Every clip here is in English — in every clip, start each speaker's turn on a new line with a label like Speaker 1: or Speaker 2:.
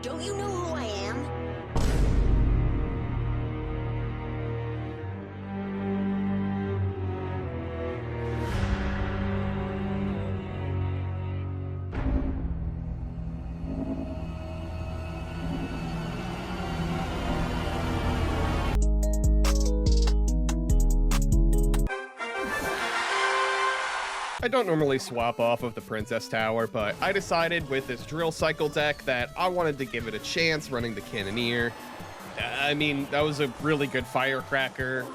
Speaker 1: Don't you know who I am?
Speaker 2: I don't normally swap off of the Princess Tower, but I decided with this drill cycle deck that I wanted to give it a chance running the Cannoneer. I mean, that was a really good Firecracker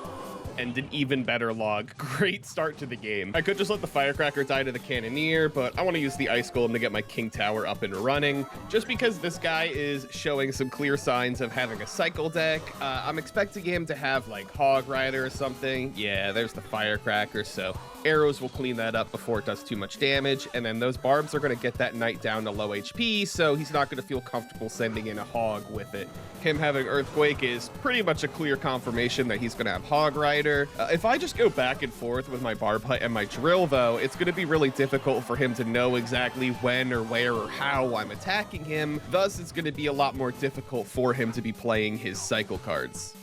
Speaker 2: and an even better log. Great start to the game. I could just let the Firecracker die to the Cannoneer, but I want to use the Ice Golem to get my King Tower up and running. Just because this guy is showing some clear signs of having a cycle deck, I'm expecting him to have like Hog Rider or something. Yeah, there's the Firecracker, so arrows will clean that up before it does too much damage, and then those Barbs are going to get that Knight down to low HP, so he's not going to feel comfortable sending in a Hog with it. Him having Earthquake is pretty much a clear confirmation that he's going to have Hog Rider. If I just go back and forth with my Barb Hut and my Drill, though, it's going to be really difficult for him to know exactly when or where or how I'm attacking him. Thus, it's going to be a lot more difficult for him to be playing his cycle cards.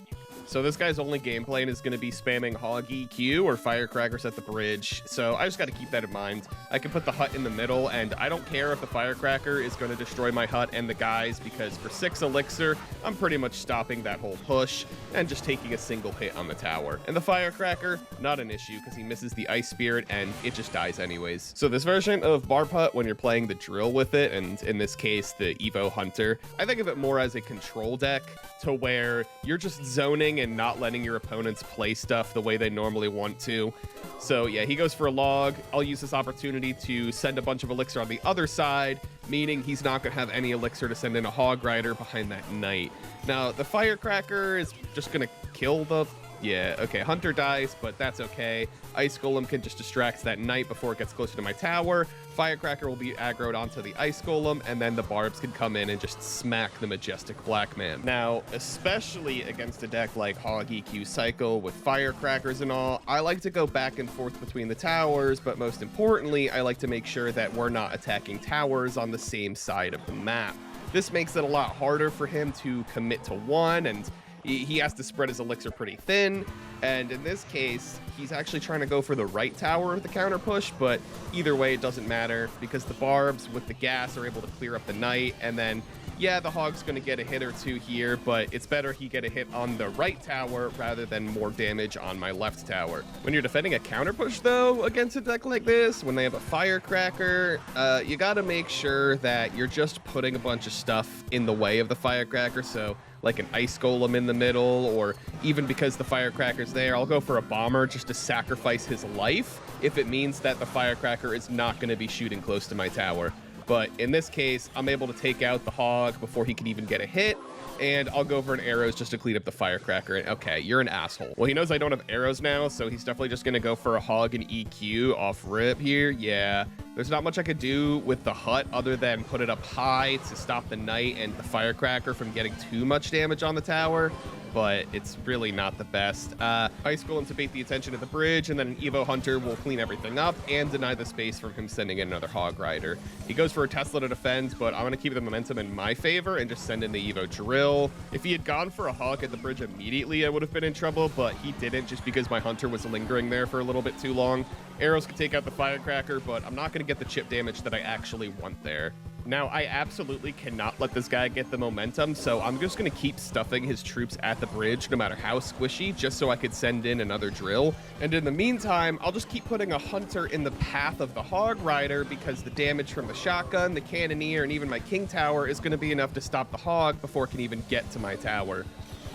Speaker 2: So this guy's only game plan is going to be spamming Hog EQ or Firecrackers at the bridge, so I just got to keep that in mind. I can put the hut in the middle, and I don't care if the Firecracker is going to destroy my hut and the guys, because for 6 elixir, I'm pretty much stopping that whole push and just taking a single hit on the tower. And the Firecracker, not an issue, because he misses the Ice Spirit and it just dies anyways. So this version of Barb Hut, when you're playing the Drill with it, and in this case, the Evo Hunter, I think of it more as a control deck, to where you're just zoning and not letting your opponents play stuff the way they normally want to. So yeah, he goes for a log. I'll use this opportunity to send a bunch of elixir on the other side, meaning he's not going to have any elixir to send in a Hog Rider behind that Knight. Now, the Firecracker is just going to kill the... Yeah, okay, Hunter dies, but that's okay. Ice Golem can just distract that Knight before it gets closer to my tower. Firecracker will be aggroed onto the Ice Golem, and then the Barbs can come in and just smack the Majestic Black Man. Now, especially against a deck like Hog EQ Cycle with Firecrackers and all, I like to go back and forth between the towers, but most importantly, I like to make sure that we're not attacking towers on the same side of the map. This makes it a lot harder for him to commit to one, and he has to spread his elixir pretty thin, and in this case, he's actually trying to go for the right tower with the counter push, but either way, it doesn't matter, because the Barbs with the gas are able to clear up the Knight, and then, yeah, the Hog's going to get a hit or two here, but it's better he get a hit on the right tower rather than more damage on my left tower. When you're defending a counter push, though, against a deck like this, when they have a Firecracker, you got to make sure that you're just putting a bunch of stuff in the way of the Firecracker, so like an Ice Golem in the middle, or even because the Firecracker's there, I'll go for a Bomber just to sacrifice his life if it means that the Firecracker is not going to be shooting close to my tower. But in this case, I'm able to take out the Hog before he can even get a hit, and I'll go for an arrows just to clean up the Firecracker. And okay, you're an asshole. Well, he knows I don't have arrows now, so he's definitely just gonna go for a Hog and EQ off rip here. Yeah, there's not much I could do with the hut other than put it up high to stop the Knight and the Firecracker from getting too much damage on the tower, but it's really not the best. Ice Golem to bait the attention at the bridge, and then an Evo Hunter will clean everything up and deny the space from him sending in another Hog Rider. He goes for a Tesla to defend, but I'm going to keep the momentum in my favor and just send in the Evo Drill. If he had gone for a Hog at the bridge immediately, I would have been in trouble, but he didn't just because my Hunter was lingering there for a little bit too long. Arrows can take out the Firecracker, but I'm not going to get the chip damage that I actually want there. Now, I absolutely cannot let this guy get the momentum, so I'm just going to keep stuffing his troops at the bridge, no matter how squishy, just so I could send in another drill. And in the meantime, I'll just keep putting a Hunter in the path of the Hog Rider, because the damage from the shotgun, the Cannoneer, and even my King Tower is going to be enough to stop the Hog before it can even get to my tower.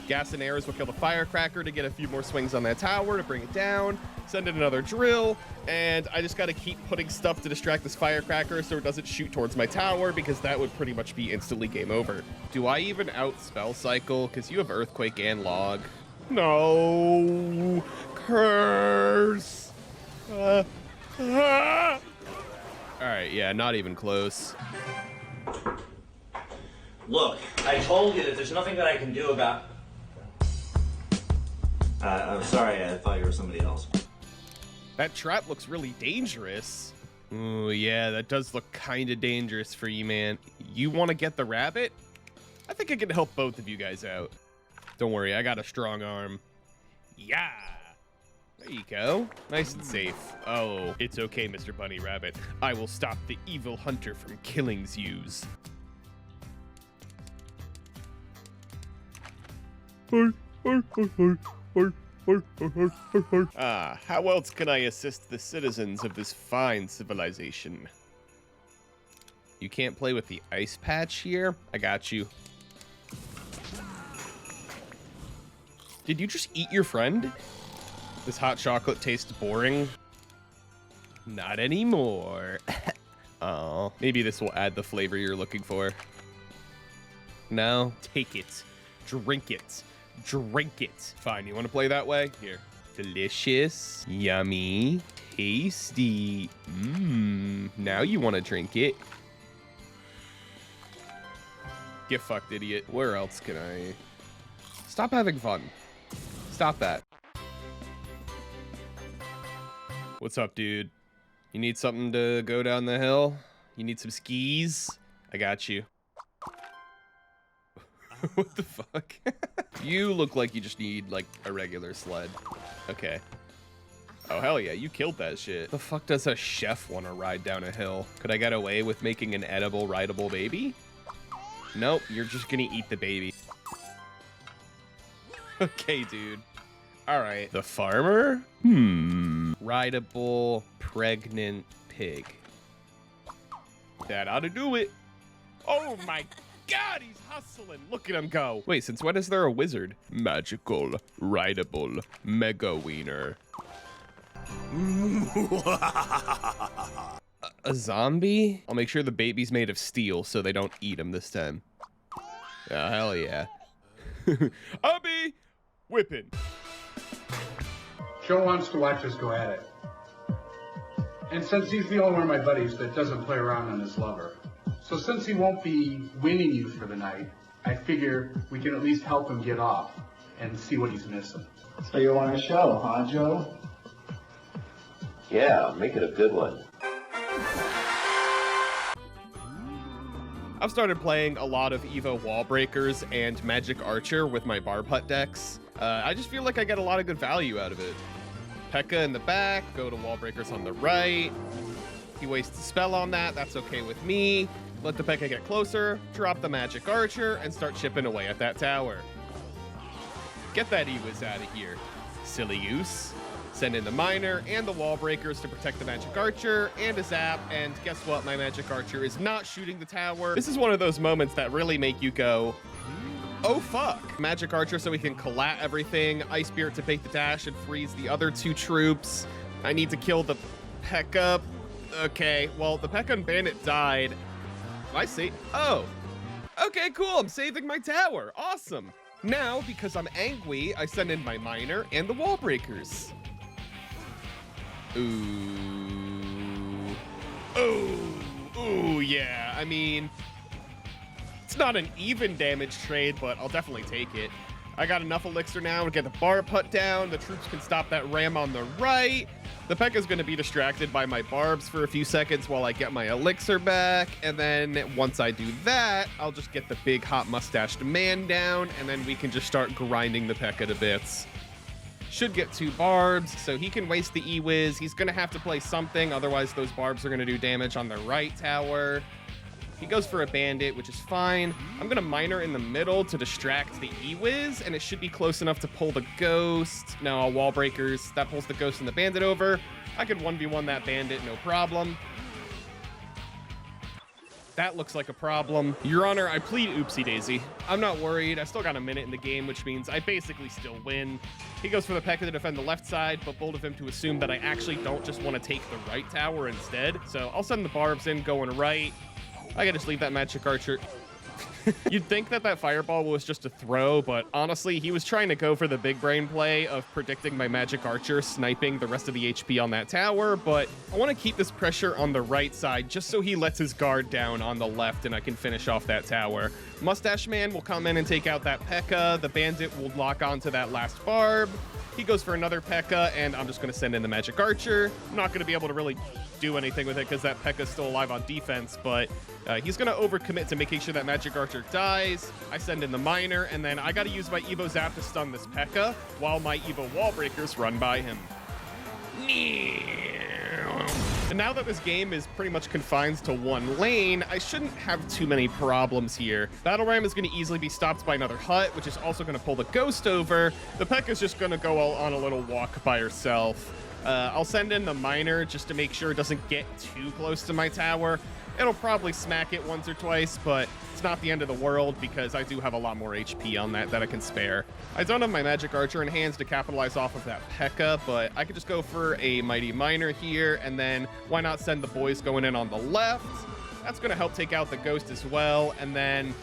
Speaker 2: Gas and arrows will kill the Firecracker to get a few more swings on that tower to bring it down, send in another drill, and I just got to keep putting stuff to distract this Firecracker so it doesn't shoot towards my tower, because that would pretty much be instantly game over. Do I even out spell cycle? Because you have Earthquake and Log. No! Curse! Alright, yeah, not even close.
Speaker 3: Look, I told you that there's nothing that I can do about... I'm sorry, I thought you were somebody else.
Speaker 2: That trap looks really dangerous. Ooh, yeah, that does look kind of dangerous for you, man. You want to get the rabbit? I think I can help both of you guys out. Don't worry, I got a strong arm. Yeah! There you go. Nice and safe. Oh, it's okay, Mr. Bunny Rabbit. I will stop the evil hunter from killing zoos. Ah, how else can I assist the citizens of this fine civilization? You can't play with the ice patch here? I got you. Did you just eat your friend? This hot chocolate tastes boring. Not anymore. Oh, maybe this will add the flavor you're looking for. No, take it. Drink it. Drink it. Fine, you want to play that way? Here. Delicious. Yummy. Tasty. Mmm. Now you want to drink it. Get fucked, idiot. Where else can I... Stop having fun. Stop that. What's up, dude? You need something to go down the hill? You need some skis? I got you. What the fuck? You look like you just need, like, a regular sled. Okay. Oh, hell yeah, you killed that shit. The fuck does a chef want to ride down a hill? Could I get away with making an edible, rideable baby? Nope, you're just gonna eat the baby. Okay, dude. Alright. The farmer? Rideable, pregnant pig. That ought to do it. Oh my god, he's hustling. Look at him go. Wait, since when is there a wizard? Magical, rideable, mega wiener. A zombie? I'll make sure the baby's made of steel so they don't eat him this time. Oh, hell yeah. Abby! Whipping.
Speaker 4: Joe wants to watch us go at it. And since he's the only one of my buddies that doesn't play around on his lover, so since he won't be winning you for the night, I figure we can at least help him get off and see what he's missing.
Speaker 5: So you want a show, huh, Joe?
Speaker 6: Yeah, make it a good one.
Speaker 2: I've started playing a lot of Evo Wall Breakers and Magic Archer with my Barb Hut decks. I just feel like I get a lot of good value out of it. P.E.K.K.A. in the back, go to Wall Breakers on the right. He wastes a spell on that, that's okay with me. Let the P.E.K.K.A. get closer, drop the Magic Archer, and start chipping away at that tower. Get that Ewiz out of here, silly goose. Send in the Miner and the Wall Breakers to protect the Magic Archer, and a Zap, and guess what? My Magic Archer is not shooting the tower. This is one of those moments that really make you go, oh fuck. Magic Archer so we can collat everything, Ice Spirit to take the dash and freeze the other two troops. I need to kill the P.E.K.K.A. Okay, well, the P.E.K.K.A. and Bandit died. Did I see? Oh. Okay, cool, I'm saving my tower. Awesome. Now, because I'm angry, I send in my Miner and the Wall Breakers. Ooh. Ooh, yeah. I mean, it's not an even damage trade, but I'll definitely take it. I got enough elixir now to get the Barb Hut down. The troops can stop that ram on the right. The P.E.K.K.A. is going to be distracted by my Barbs for a few seconds while I get my elixir back. And then once I do that, I'll just get the big hot mustached man down, and then we can just start grinding the P.E.K.K.A. to bits. Should get 2 Barbs, so he can waste the E-Wiz. He's going to have to play something, otherwise those Barbs are going to do damage on the right tower. He goes for a Bandit, which is fine. I'm going to Miner in the middle to distract the E-Wiz, and it should be close enough to pull the Ghost. No, Wall Breakers. That pulls the Ghost and the Bandit over. I could 1v1 that Bandit, no problem. That looks like a problem. Your Honor, I plead oopsie daisy. I'm not worried. I still got a minute in the game, which means I basically still win. He goes for the P.E.K.K.A. to defend the left side, but bold of him to assume that I actually don't just want to take the right tower instead. So I'll send the Barbs in going right. I can just leave that Magic Archer. You'd think that that Fireball was just a throw, but honestly, he was trying to go for the big brain play of predicting my Magic Archer sniping the rest of the HP on that tower, but I want to keep this pressure on the right side just so he lets his guard down on the left and I can finish off that tower. Mustache Man will come in and take out that P.E.K.K.A. The Bandit will lock onto that last Barb. He goes for another P.E.K.K.A, and I'm just going to send in the Magic Archer. I'm not going to be able to really do anything with it because that P.E.K.K.A is still alive on defense, but he's going to overcommit to making sure that Magic Archer dies. I send in the Miner, and then I got to use my Evo Zap to stun this P.E.K.K.A while my Evo Wall Breakers run by him. And now that this game is pretty much confined to one lane, I shouldn't have too many problems here. Battle Ram is going to easily be stopped by another hut, which is also going to pull the Ghost over. The P.E.K.K.A is just going to go on a little walk by herself. I'll send in the Miner just to make sure it doesn't get too close to my tower. It'll probably smack it once or twice, but it's not the end of the world because I do have a lot more HP on that I can spare. I don't have my Magic Archer in hands to capitalize off of that P.E.K.K.A, but I could just go for a Mighty Miner here, and then why not send the boys going in on the left? That's going to help take out the Ghost as well, and then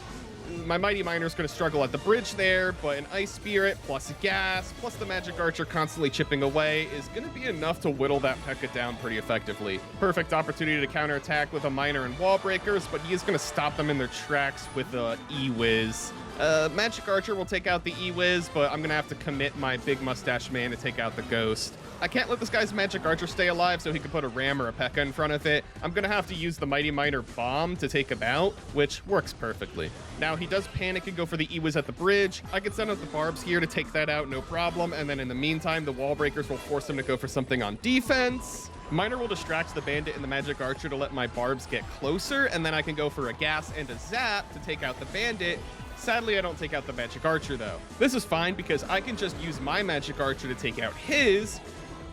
Speaker 2: my Mighty Miner is going to struggle at the bridge there, but an Ice Spirit plus Gas plus the Magic Archer constantly chipping away is going to be enough to whittle that P.E.K.K.A down pretty effectively. Perfect opportunity to counterattack with a Miner and Wall Breakers, but he is going to stop them in their tracks with the E-Wiz. Magic Archer will take out the E-Wiz, but I'm going to have to commit my big Mustache Man to take out the Ghost. I can't let this guy's Magic Archer stay alive so he can put a Ram or a P.E.K.K.A in front of it. I'm going to have to use the Mighty Miner Bomb to take him out, which works perfectly. Now, he does panic and go for the E-Wiz at the bridge. I can send out the Barbs here to take that out, no problem. And then in the meantime, the Wall Breakers will force him to go for something on defense. Miner will distract the Bandit and the Magic Archer to let my Barbs get closer, and then I can go for a Gas and a Zap to take out the Bandit. Sadly, I don't take out the Magic Archer, though. This is fine because I can just use my Magic Archer to take out his,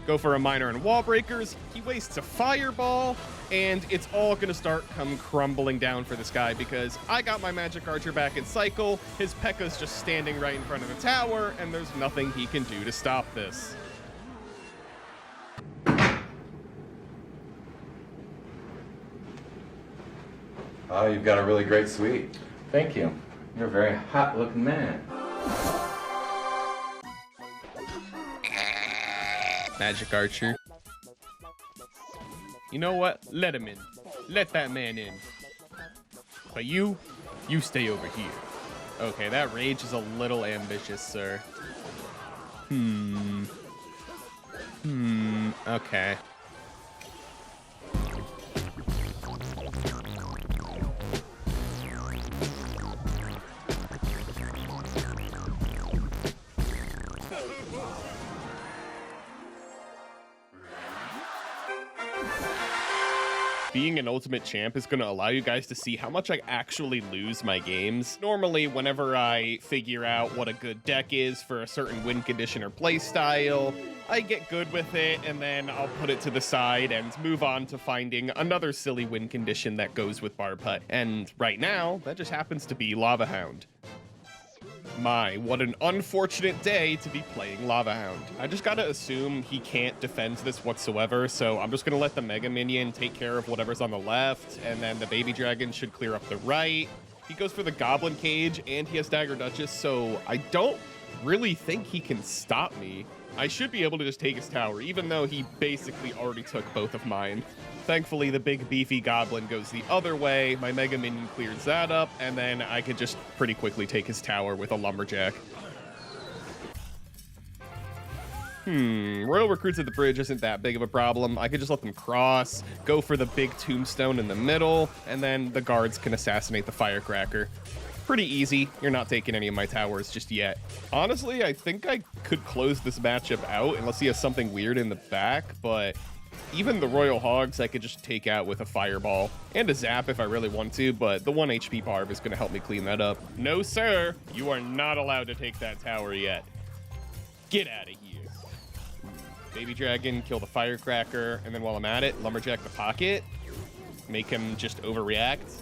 Speaker 2: go for a Miner and Wall Breakers. He wastes a Fireball, and it's all going to start come crumbling down for this guy because I got my Magic Archer back in cycle. His P.E.K.K.A's just standing right in front of the tower, and there's nothing he can do to stop this.
Speaker 6: Oh, you've got a really great suite. Thank you. You're a very hot-looking man.
Speaker 2: Magic Archer. You know what? Let him in. Let that man in. But you stay over here. Okay, that rage is a little ambitious, sir. Okay. Being an ultimate champ is going to allow you guys to see how much I actually lose my games. Normally, whenever I figure out what a good deck is for a certain win condition or play style, I get good with it, and then I'll put it to the side and move on to finding another silly win condition that goes with Barb Hut. And right now, that just happens to be Lava Hound. My, what an unfortunate day to be playing Lava Hound. I just gotta assume he can't defend this whatsoever, so I'm just gonna let the Mega Minion take care of whatever's on the left, and then the Baby Dragon should clear up the right. He goes for the Goblin Cage, and he has Dagger Duchess, so I don't really think he can stop me. I should be able to just take his tower, even though he basically already took both of mine. Thankfully, the big beefy goblin goes the other way. My Mega Minion clears that up, and then I could just pretty quickly take his tower with a Lumberjack. Royal Recruits at the bridge isn't that big of a problem. I could just let them cross, go for the big tombstone in the middle, and then the guards can assassinate the Firecracker. Pretty easy. You're not taking any of my towers just yet. Honestly, I think I could close this matchup out unless he has something weird in the back, but even the Royal Hogs I could just take out with a Fireball and a Zap if I really want to, but the 1 HP Barb is going to help me clean that up. No, sir. You are not allowed to take that tower yet. Get out of here. Baby Dragon, kill the Firecracker, and then while I'm at it, Lumberjack the Pocket. Make him just overreact.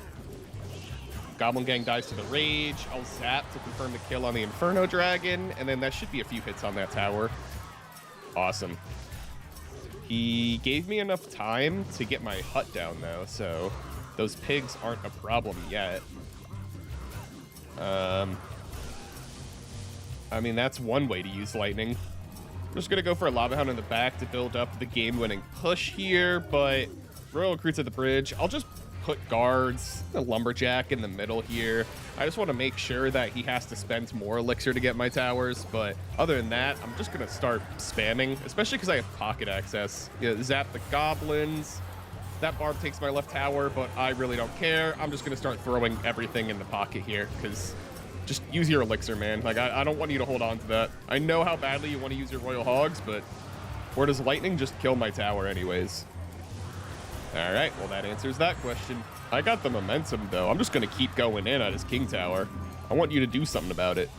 Speaker 2: Goblin Gang dies to the Rage. I'll Zap to confirm the kill on the Inferno Dragon, and then that should be a few hits on that tower. Awesome. He gave me enough time to get my hut down, though, so those pigs aren't a problem yet. I mean, that's one way to use lightning. I'm just going to go for a Lava Hound in the back to build up the game-winning push here, but Royal Recruits at the bridge. I'll just put guards, the lumberjack in the middle here. I just want to make sure that he has to spend more elixir to get my towers, but other than that, I'm just going to start spamming, especially because I have pocket access. You know, zap the goblins. That Barb takes my left tower, but I really don't care. I'm just going to start throwing everything in the pocket here, because just use your elixir, man. Like, I don't want you to hold on to that. I know how badly you want to use your royal hogs, but where does lightning just kill my tower anyways? All right, well, that answers that question. I got the momentum, though. I'm just going to keep going in at his king tower. I want you to do something about it.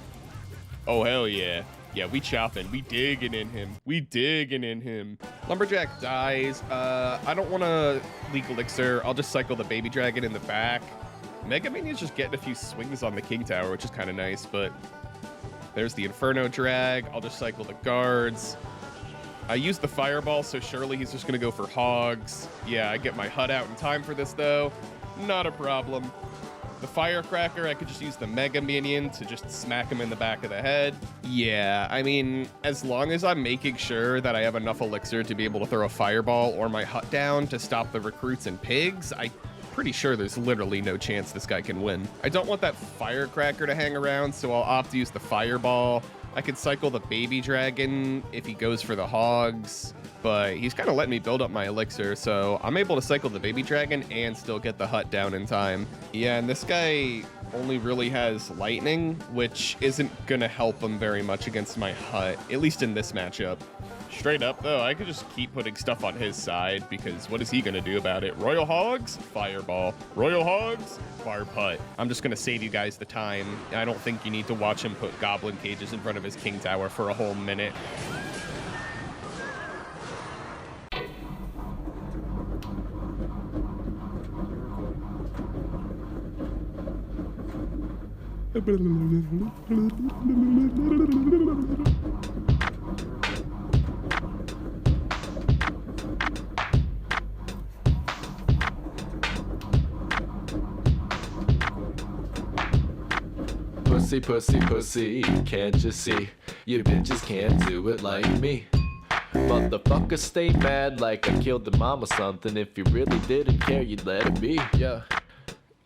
Speaker 2: Oh, hell yeah. Yeah, we chopping. We digging in him. We digging in him. Lumberjack dies. I don't want to leak elixir. I'll just cycle the baby dragon in the back. Mega Minion's just getting a few swings on the king tower, which is kind of nice, but there's the Inferno drag. I'll just cycle the guards. I used the fireball, so surely he's just going to go for hogs. Yeah, I get my hut out in time for this, though. Not a problem. The firecracker, I could just use the Mega Minion to just smack him in the back of the head. Yeah, I mean, as long as I'm making sure that I have enough elixir to be able to throw a fireball or my hut down to stop the recruits and pigs, I'm pretty sure there's literally no chance this guy can win. I don't want that firecracker to hang around, so I'll opt to use the fireball. I could cycle the baby dragon if he goes for the hogs, but he's kind of letting me build up my elixir, so I'm able to cycle the baby dragon and still get the hut down in time. Yeah, and this guy only really has lightning, which isn't gonna help him very much against my hut, at least in this matchup. Straight up, though, I could just keep putting stuff on his side, because what is he gonna do about it? Royal hogs? Fireball. Royal hogs? Barb hut. I'm just gonna save you guys the time. I don't think you need to watch him put goblin cages in front of his king tower for a whole minute.
Speaker 7: Pussy, pussy, pussy, can't you see? You bitches can't do it like me. Motherfuckers stay mad like I killed the mom or something. If you really didn't care, you'd let it be, yeah.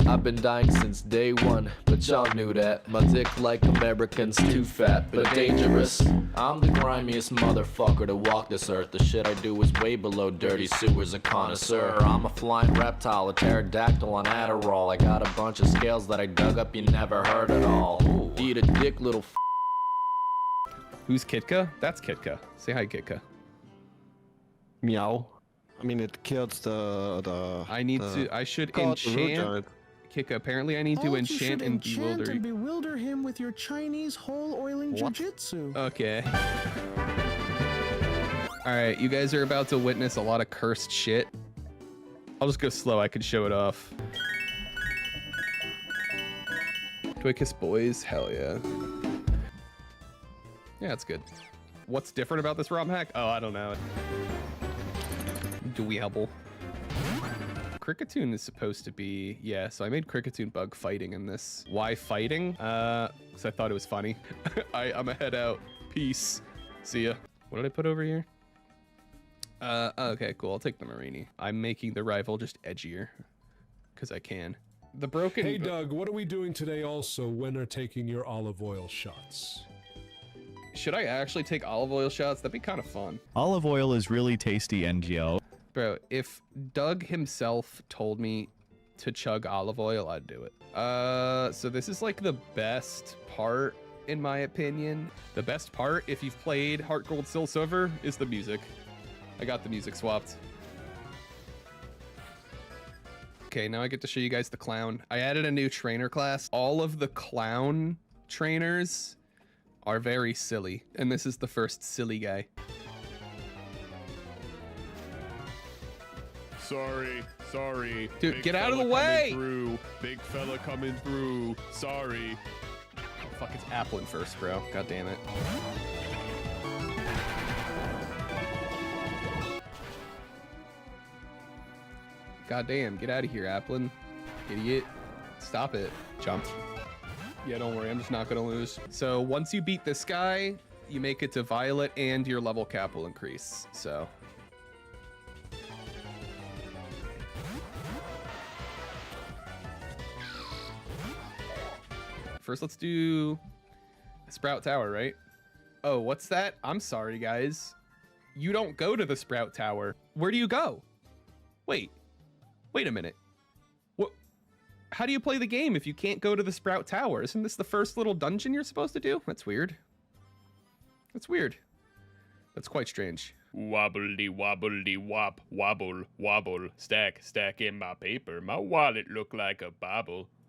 Speaker 7: I've been dying since day one, but y'all knew that. My dick like Americans, too fat, but dangerous. I'm the grimiest motherfucker to walk this earth. The shit I do is way below dirty sewers, a connoisseur. I'm a flying reptile, a pterodactyl on Adderall. I got a bunch of scales that I dug up you never heard at all. Ooh. Eat a dick, little
Speaker 2: Who's Kitka? That's Kitka. Say hi, Kitka.
Speaker 8: Meow. I mean, it kills the.
Speaker 2: I should enchant. Kitka, apparently I need to enchant and bewilder.
Speaker 9: And bewilder him with your Chinese hole oiling jujitsu.
Speaker 2: Okay. Alright, you guys are about to witness a lot of cursed shit. I'll just go slow, I can show it off. Do I kiss boys? Hell yeah. Yeah, it's good. What's different about this ROM hack? Oh, I don't know. Dweeable. Cricketoon is supposed to be, yeah, so I made Cricketoon bug fighting in this. Why fighting? Because I thought it was funny. I'm a head out. Peace. See ya. What did I put over here? Okay, cool. I'll take the Marini. I'm making the rival just edgier. Because I can. The broken...
Speaker 10: Hey, Doug, what are we doing today also? When are taking your olive oil shots?
Speaker 2: Should I actually take olive oil shots? That'd be kind of fun.
Speaker 11: Olive oil is really tasty, NGO.
Speaker 2: Bro, if Doug himself told me to chug olive oil, I'd do it. So this is like the best part, in my opinion. The best part, if you've played Heart Gold Soul Silver, is the music. I got the music swapped. Okay, now I get to show you guys the clown. I added a new trainer class. All of the clown trainers are very silly, and this is the first silly guy. Sorry. Dude,
Speaker 12: Big
Speaker 2: get out of the
Speaker 12: fella
Speaker 2: way!
Speaker 12: coming through. Big fella coming through. Sorry.
Speaker 2: Oh, fuck, it's Applin first, bro. God damn it. God damn, get out of here, Applin. Idiot. Stop it. Jump. Yeah, don't worry, I'm just not gonna lose. So once you beat this guy, you make it to Violet and your level cap will increase, so. first let's do Sprout Tower, right? Oh, what's that? I'm sorry, guys. You don't go to the Sprout Tower. Where do you go? Wait a minute. What? How do you play the game if you can't go to the Sprout Tower? Isn't this the first little dungeon you're supposed to do? That's weird. That's weird. That's quite strange.
Speaker 12: Wobbly wobbly wop, wobble, wobble, stack, stack in my paper. My wallet look like a bobble.